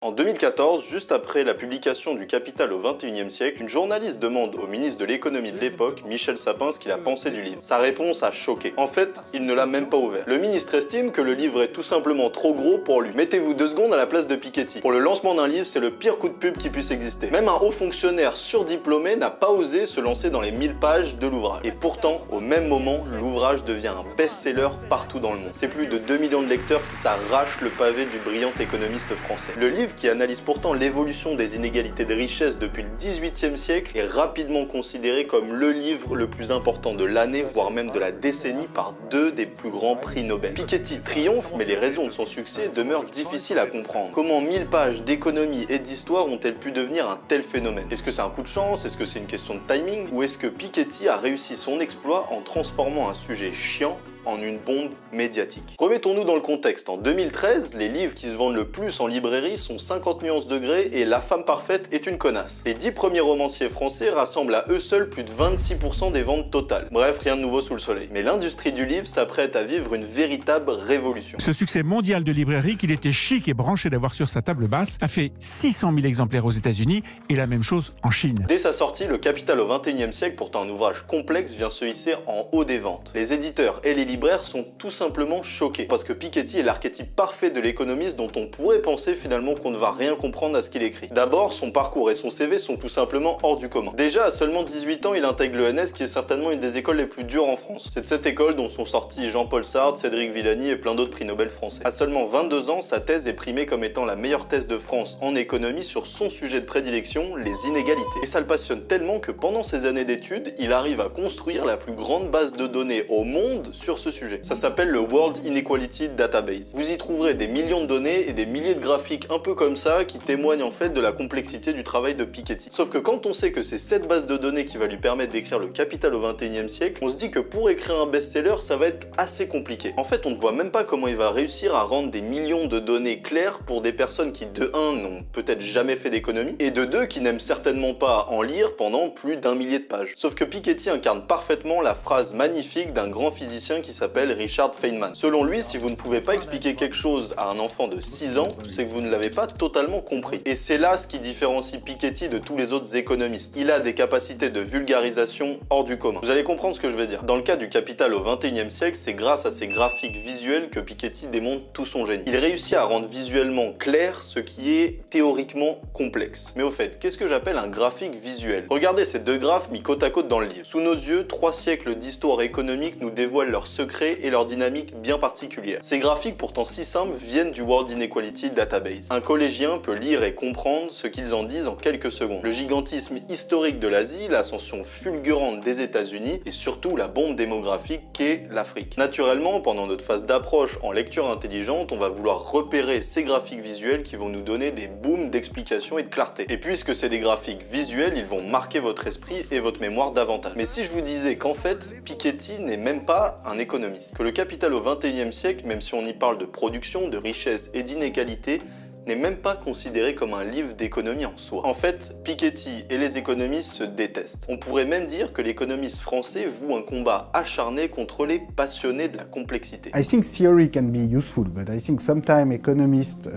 En 2014, juste après la publication du Capital au XXIe siècle, une journaliste demande au ministre de l'économie de l'époque, Michel Sapin, ce qu'il a pensé du livre. Sa réponse a choqué. En fait, il ne l'a même pas ouvert. Le ministre estime que le livre est tout simplement trop gros pour lui. Mettez-vous 2 secondes à la place de Piketty. Pour le lancement d'un livre, c'est le pire coup de pub qui puisse exister. Même un haut fonctionnaire surdiplômé n'a pas osé se lancer dans les 1000 pages de l'ouvrage. Et pourtant, au même moment, l'ouvrage devient un best-seller partout dans le monde. C'est plus de 2 millions de lecteurs qui s'arrachent le pavé du brillant économiste français. Le livre, qui analyse pourtant l'évolution des inégalités de richesse depuis le XVIIIe siècle, est rapidement considéré comme le livre le plus important de l'année, voire même de la décennie, par 2 des plus grands prix Nobel. Piketty triomphe, mais les raisons de son succès demeurent difficiles à comprendre. Comment 1000 pages d'économie et d'histoire ont-elles pu devenir un tel phénomène? Est-ce que c'est un coup de chance? Est-ce que c'est une question de timing? Ou est-ce que Piketty a réussi son exploit en transformant un sujet chiant en une bombe médiatique? Remettons-nous dans le contexte. En 2013, les livres qui se vendent le plus en librairie sont 50 nuances degrés et La femme parfaite est une connasse. Les 10 premiers romanciers français rassemblent à eux seuls plus de 26% des ventes totales. Bref, rien de nouveau sous le soleil. Mais l'industrie du livre s'apprête à vivre une véritable révolution. Ce succès mondial de librairie qu'il était chic et branché d'avoir sur sa table basse a fait 600 000 exemplaires aux États-Unis et la même chose en Chine. Dès sa sortie, le Capital au XXIe siècle, pourtant un ouvrage complexe, vient se hisser en haut des ventes. Les éditeurs et les libraires sont tout simplement choqués, parce que Piketty est l'archétype parfait de l'économiste dont on pourrait penser finalement qu'on ne va rien comprendre à ce qu'il écrit. D'abord, son parcours et son CV sont tout simplement hors du commun. Déjà, à seulement 18 ans, il intègre l'ENS, qui est certainement une des écoles les plus dures en France. C'est de cette école dont sont sortis Jean-Paul Sartre, Cédric Villani et plein d'autres prix Nobel français. À seulement 22 ans, sa thèse est primée comme étant la meilleure thèse de France en économie sur son sujet de prédilection, les inégalités. Et ça le passionne tellement que pendant ses années d'études, il arrive à construire la plus grande base de données au monde sur ce sujet. Ça s'appelle le World Inequality Database. Vous y trouverez des millions de données et des milliers de graphiques un peu comme ça qui témoignent en fait de la complexité du travail de Piketty. Sauf que quand on sait que c'est cette base de données qui va lui permettre d'écrire le Capital au XXIe siècle, on se dit que pour écrire un best-seller, ça va être assez compliqué. En fait, on ne voit même pas comment il va réussir à rendre des millions de données claires pour des personnes qui, de 1, n'ont peut-être jamais fait d'économie, et de 2, qui n'aiment certainement pas en lire pendant plus d'1 millier de pages. Sauf que Piketty incarne parfaitement la phrase magnifique d'un grand physicien qui s'appelle Richard Feynman. Selon lui, si vous ne pouvez pas expliquer quelque chose à un enfant de 6 ans, c'est que vous ne l'avez pas totalement compris. Et c'est là ce qui différencie Piketty de tous les autres économistes. Il a des capacités de vulgarisation hors du commun. Vous allez comprendre ce que je vais dire. Dans le cas du Capital au XXIe siècle, c'est grâce à ses graphiques visuels que Piketty démontre tout son génie. Il réussit à rendre visuellement clair ce qui est théoriquement complexe. Mais au fait, qu'est-ce que j'appelle un graphique visuel? Regardez ces 2 graphes mis côte à côte dans le livre. Sous nos yeux, 3 siècles d'histoire économique nous dévoilent leurs secrets et leur dynamique bien particulière. Ces graphiques, pourtant si simples, viennent du World Inequality Database. Un collégien peut lire et comprendre ce qu'ils en disent en quelques secondes. Le gigantisme historique de l'Asie, l'ascension fulgurante des États-Unis et surtout la bombe démographique qu'est l'Afrique. Naturellement, pendant notre phase d'approche en lecture intelligente, on va vouloir repérer ces graphiques visuels qui vont nous donner des booms d'explication et de clarté. Et puisque c'est des graphiques visuels, ils vont marquer votre esprit et votre mémoire davantage. Mais si je vous disais qu'en fait, Piketty n'est même pas un économiste, que le Capital au XXIe siècle, même si on y parle de production, de richesse et d'inégalité, n'est même pas considéré comme un livre d'économie en soi. En fait, Piketty et les économistes se détestent. On pourrait même dire que l'économiste français voue un combat acharné contre les passionnés de la complexité. I think theory can be useful, but I think sometimes economists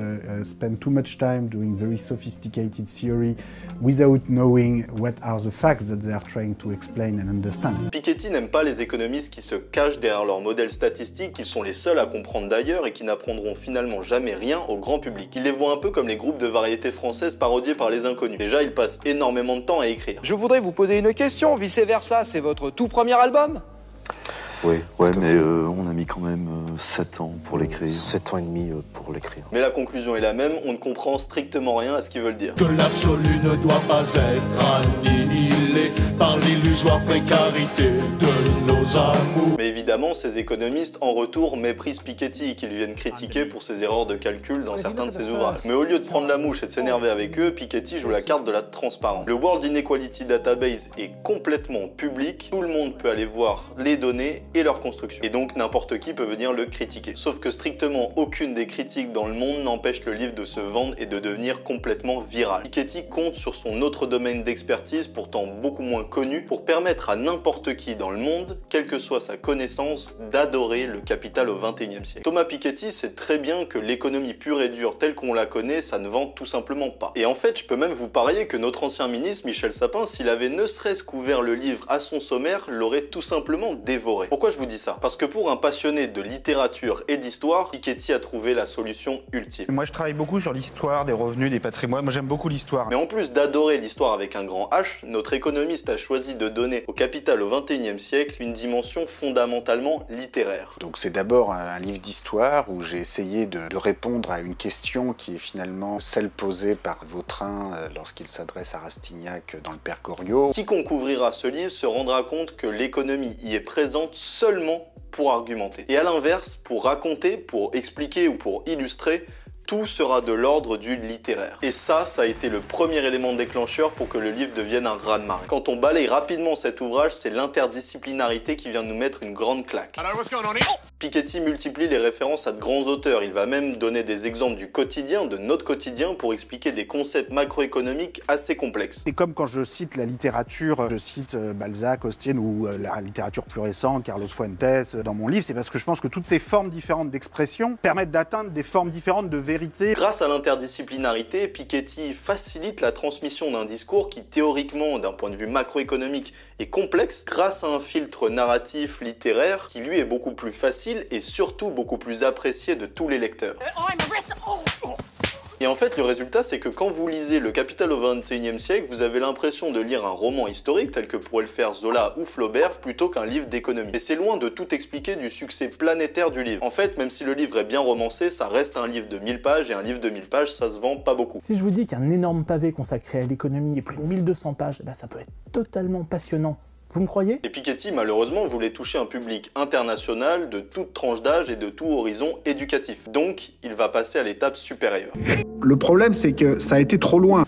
spend too much time doing very sophisticated theory without knowing what are the facts that they are trying to explain and understand. Piketty n'aime pas les économistes qui se cachent derrière leurs modèles statistiques, qu'ils sont les seuls à comprendre d'ailleurs et qui n'apprendront finalement jamais rien au grand public. Il les voit un peu comme les groupes de variété françaises parodiés par les inconnus. Déjà, il passe énormément de temps à écrire. Je voudrais vous poser une question, vice versa, c'est votre tout premier album? Oui, ouais, mais on a mis quand même 7 ans pour l'écrire. 7 ans et demi pour l'écrire. Mais la conclusion est la même, on ne comprend strictement rien à ce qu'ils veulent dire. Que l'absolu ne doit pas être annihilé par l'illusoire précarité de nos amours. Mais évidemment, ces économistes, en retour, méprisent Piketty, qu'ils viennent critiquer pour ses erreurs de calcul dans certains de ses ouvrages. Mais au lieu de prendre la mouche et de s'énerver avec eux, Piketty joue la carte de la transparence. Le World Inequality Database est complètement public, tout le monde peut aller voir les données et leur construction. Et donc n'importe qui peut venir le le critiquer. Sauf que strictement aucune des critiques dans le monde n'empêche le livre de se vendre et de devenir complètement viral. Piketty compte sur son autre domaine d'expertise, pourtant beaucoup moins connu, pour permettre à n'importe qui dans le monde, quelle que soit sa connaissance, d'adorer le capital au XXIe siècle. Thomas Piketty sait très bien que l'économie pure et dure telle qu'on la connaît, ça ne vend tout simplement pas. Et en fait, je peux même vous parier que notre ancien ministre, Michel Sapin, s'il avait ne serait-ce qu'ouvert le livre à son sommaire, l'aurait tout simplement dévoré. Pourquoi je vous dis ça? Parce que pour un passionné de littérature et d'histoire, Piketty a trouvé la solution ultime. Moi, je travaille beaucoup sur l'histoire, des revenus, des patrimoines. Moi, j'aime beaucoup l'histoire. Mais en plus d'adorer l'histoire avec un grand H, notre économiste a choisi de donner au capital au XXIe siècle une dimension fondamentalement littéraire. Donc c'est d'abord un livre d'histoire où j'ai essayé de répondre à une question qui est finalement celle posée par Vautrin lorsqu'il s'adresse à Rastignac dans le Père Goriot. Quiconque ouvrira ce livre se rendra compte que l'économie y est présente seulement pour argumenter. Et à l'inverse, pour raconter, pour expliquer ou pour illustrer, tout sera de l'ordre du littéraire. Et ça a été le premier élément déclencheur pour que le livre devienne un raz-de-marée. Quand on balaye rapidement cet ouvrage, c'est l'interdisciplinarité qui vient nous mettre une grande claque. Piketty multiplie les références à de grands auteurs. Il va même donner des exemples du quotidien, de notre quotidien, pour expliquer des concepts macroéconomiques assez complexes. Et comme quand je cite la littérature, je cite Balzac, Austen ou la littérature plus récente, Carlos Fuentes, dans mon livre, c'est parce que je pense que toutes ces formes différentes d'expression permettent d'atteindre des formes différentes de vérité. Grâce à l'interdisciplinarité, Piketty facilite la transmission d'un discours qui théoriquement, d'un point de vue macroéconomique, est complexe, grâce à un filtre narratif littéraire qui lui est beaucoup plus facile et surtout beaucoup plus apprécié de tous les lecteurs. Et en fait, le résultat, c'est que quand vous lisez Le Capital au XXIe siècle, vous avez l'impression de lire un roman historique tel que pourrait le faire Zola ou Flaubert plutôt qu'un livre d'économie. Et c'est loin de tout expliquer du succès planétaire du livre. En fait, même si le livre est bien romancé, ça reste un livre de 1000 pages et un livre de 1000 pages, ça se vend pas beaucoup. Si je vous dis qu'un énorme pavé consacré à l'économie et plus de 1200 pages, bah ça peut être totalement passionnant. Vous me croyez? Et Piketty, malheureusement, voulait toucher un public international de toute tranche d'âge et de tout horizon éducatif. Donc, il va passer à l'étape supérieure. Le problème, c'est que ça a été trop loin.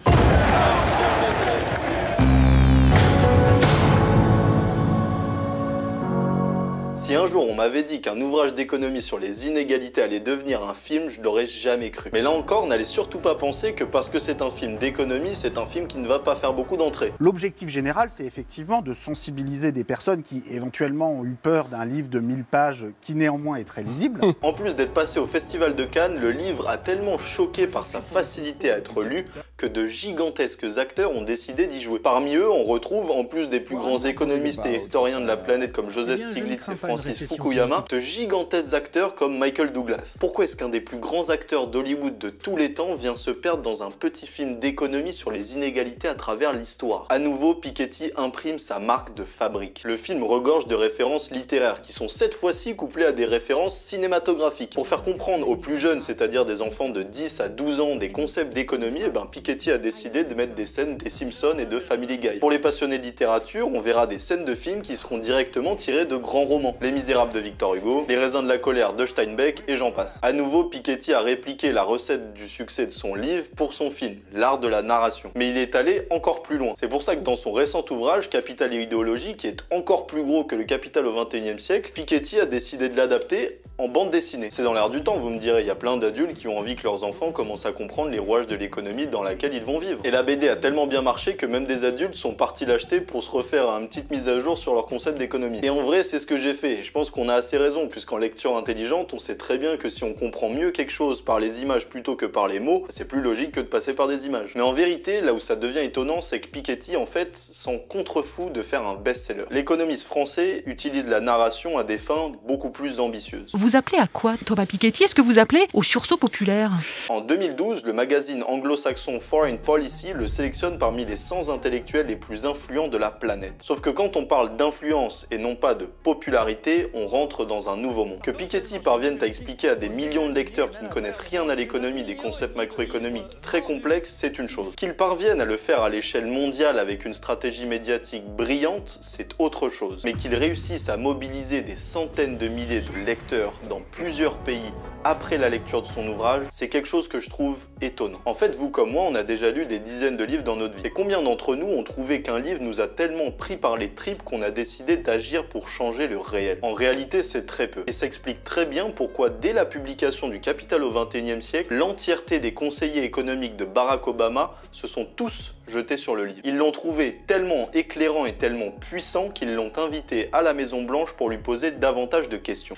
Si un jour on m'avait dit qu'un ouvrage d'économie sur les inégalités allait devenir un film, je l'aurais jamais cru. Mais là encore, n'allez surtout pas penser que parce que c'est un film d'économie, c'est un film qui ne va pas faire beaucoup d'entrées. L'objectif général, c'est effectivement de sensibiliser des personnes qui éventuellement ont eu peur d'un livre de 1000 pages qui néanmoins est très lisible. En plus d'être passé au Festival de Cannes, le livre a tellement choqué par sa facilité à être lu que de gigantesques acteurs ont décidé d'y jouer. Parmi eux, on retrouve, en plus des plus grands économistes et historiens de la planète comme Joseph Stiglitz et Francis Fukuyama, de gigantesques acteurs comme Michael Douglas. Pourquoi est-ce qu'un des plus grands acteurs d'Hollywood de tous les temps vient se perdre dans un petit film d'économie sur les inégalités à travers l'histoire? À nouveau, Piketty imprime sa marque de fabrique. Le film regorge de références littéraires qui sont cette fois-ci couplées à des références cinématographiques. Pour faire comprendre aux plus jeunes, c'est-à-dire des enfants de 10 à 12 ans, des concepts d'économie, Piketty a décidé de mettre des scènes des Simpsons et de Family Guy. Pour les passionnés de littérature, on verra des scènes de films qui seront directement tirées de grands romans. Les Misérables de Victor Hugo, Les Raisins de la colère de Steinbeck et j'en passe. À nouveau, Piketty a répliqué la recette du succès de son livre pour son film, L'art de la narration. Mais il est allé encore plus loin. C'est pour ça que dans son récent ouvrage, Capital et idéologie, qui est encore plus gros que le Capital au XXIe siècle, Piketty a décidé de l'adapter en bande dessinée. C'est dans l'air du temps, vous me direz, il y a plein d'adultes qui ont envie que leurs enfants commencent à comprendre les rouages de l'économie dans laquelle ils vont vivre. Et la BD a tellement bien marché que même des adultes sont partis l'acheter pour se refaire une petite mise à jour sur leur concept d'économie. Et en vrai, c'est ce que j'ai fait. Et je pense qu'on a assez raison, puisqu'en lecture intelligente, on sait très bien que si on comprend mieux quelque chose par les images plutôt que par les mots, c'est plus logique que de passer par des images. Mais en vérité, là où ça devient étonnant, c'est que Piketty, en fait, s'en contrefout de faire un best-seller. L'économiste français utilise la narration à des fins beaucoup plus ambitieuses. Vous appelez à quoi, Thomas Piketty? Est-ce que vous appelez au sursaut populaire? En 2012, le magazine anglo-saxon Foreign Policy le sélectionne parmi les 100 intellectuels les plus influents de la planète. Sauf que quand on parle d'influence et non pas de popularité, on rentre dans un nouveau monde. Que Piketty parvienne à expliquer à des millions de lecteurs qui ne connaissent rien à l'économie des concepts macroéconomiques très complexes, c'est une chose. Qu'il parvienne à le faire à l'échelle mondiale avec une stratégie médiatique brillante, c'est autre chose. Mais qu'il réussisse à mobiliser des centaines de milliers de lecteurs dans plusieurs pays après la lecture de son ouvrage, c'est quelque chose que je trouve étonnant. En fait, vous comme moi, on a déjà lu des dizaines de livres dans notre vie. Et combien d'entre nous ont trouvé qu'un livre nous a tellement pris par les tripes qu'on a décidé d'agir pour changer le réel? En réalité, c'est très peu. Et ça explique très bien pourquoi, dès la publication du Capital au XXIe siècle, l'entièreté des conseillers économiques de Barack Obama se sont tous jetés sur le livre. Ils l'ont trouvé tellement éclairant et tellement puissant qu'ils l'ont invité à la Maison Blanche pour lui poser davantage de questions.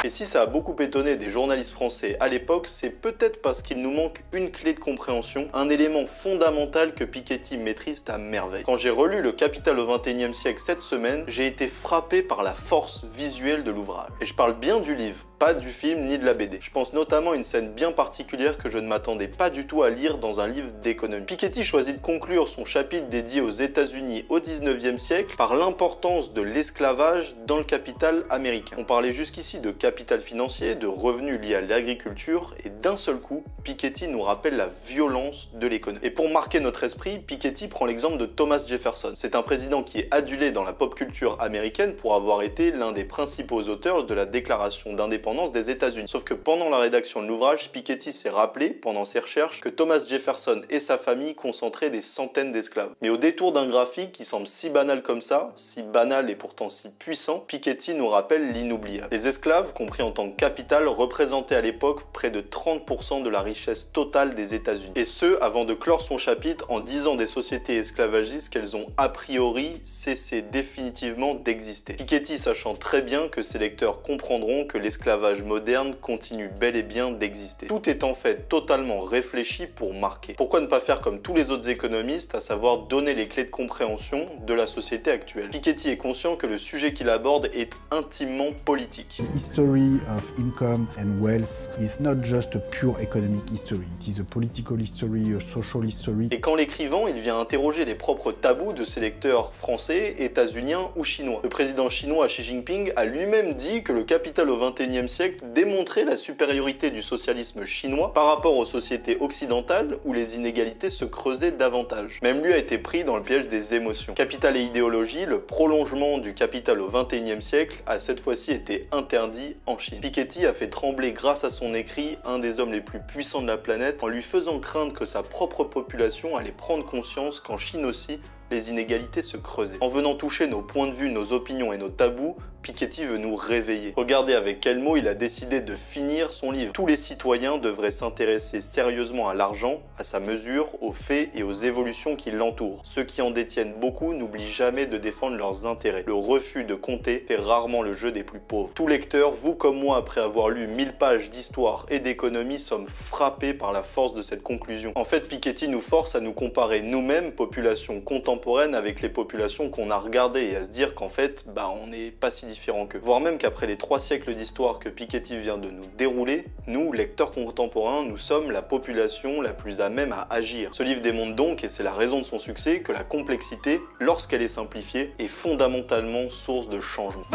Et si ça a beaucoup étonné des journalistes français à l'époque, c'est peut-être parce qu'il nous manque une clé de compréhension, un élément fondamental que Piketty maîtrise à merveille. Quand j'ai relu le Capital au XXIe siècle cette semaine, j'ai été frappé par la force visuelle de l'ouvrage. Et je parle bien du livre, pas du film ni de la BD. Je pense notamment à une scène bien particulière que je ne m'attendais pas du tout à lire dans un livre d'économie. Piketty choisit de conclure son chapitre dédié aux États-Unis au XIXe siècle par l'importance de l'esclavage dans le capital américain. On parlait jusqu'ici de capital financier, de revenus liés à l'agriculture, et d'un seul coup, Piketty nous rappelle la violence de l'économie. Et pour marquer notre esprit, Piketty prend l'exemple de Thomas Jefferson. C'est un président qui est adulé dans la pop culture américaine pour avoir été l'un des principaux auteurs de la déclaration d'indépendance des États-Unis. Sauf que pendant la rédaction de l'ouvrage, Piketty s'est rappelé, pendant ses recherches, que Thomas Jefferson et sa famille concentraient des centaines d'esclaves. Mais au détour d'un graphique qui semble si banal comme ça, si banal et pourtant si puissant, Piketty nous rappelle l'inoubliable. Les esclaves, compris en tant que capital, représentaient à l'époque près de 30% de la richesse totale des États-Unis. Et ce, avant de clore son chapitre en disant des sociétés esclavagistes qu'elles ont a priori cessé définitivement d'exister. Piketty sachant très bien que ses lecteurs comprendront que l'esclavage moderne continue bel et bien d'exister. Tout est en fait totalement réfléchi pour marquer. Pourquoi ne pas faire comme tous les autres économistes, à savoir donner les clés de compréhension de la société actuelle? Piketty est conscient que le sujet qu'il aborde est intimement politique. History of income and wealth is not just a pure economic history, it is a political history, a social history. Et quand l'écrivant, il vient interroger les propres tabous de ses lecteurs français, états-uniens ou chinois. Le président chinois Xi Jinping a lui-même dit que le Capital au XXIe siècle démontrait la supériorité du socialisme chinois par rapport aux sociétés occidentales où les inégalités se creusaient davantage. Même lui a été pris dans le piège des émotions. Capital et idéologie, le prolongement du Capital au XXIe siècle, a cette fois-ci été interdit en Chine. Piketty a fait trembler grâce à son écrit un des hommes les plus puissants de la planète en lui faisant craindre que sa propre population allait prendre conscience qu'en Chine aussi, les inégalités se creusaient. En venant toucher nos points de vue, nos opinions et nos tabous, Piketty veut nous réveiller. Regardez avec quels mots il a décidé de finir son livre. Tous les citoyens devraient s'intéresser sérieusement à l'argent, à sa mesure, aux faits et aux évolutions qui l'entourent. Ceux qui en détiennent beaucoup n'oublient jamais de défendre leurs intérêts. Le refus de compter fait rarement le jeu des plus pauvres. Tout lecteur, vous comme moi, après avoir lu 1000 pages d'histoire et d'économie, sommes frappés par la force de cette conclusion. En fait, Piketty nous force à nous comparer nous-mêmes, population contemporaine, avec les populations qu'on a regardées et à se dire qu'en fait, on n'est pas si différents qu'eux. Voire même qu'après les 3 siècles d'histoire que Piketty vient de nous dérouler, nous, lecteurs contemporains, nous sommes la population la plus à même à agir. Ce livre démontre donc, et c'est la raison de son succès, que la complexité, lorsqu'elle est simplifiée, est fondamentalement source de changement.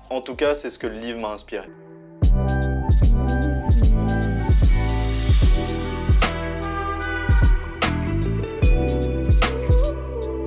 En tout cas, c'est ce que le livre m'a inspiré.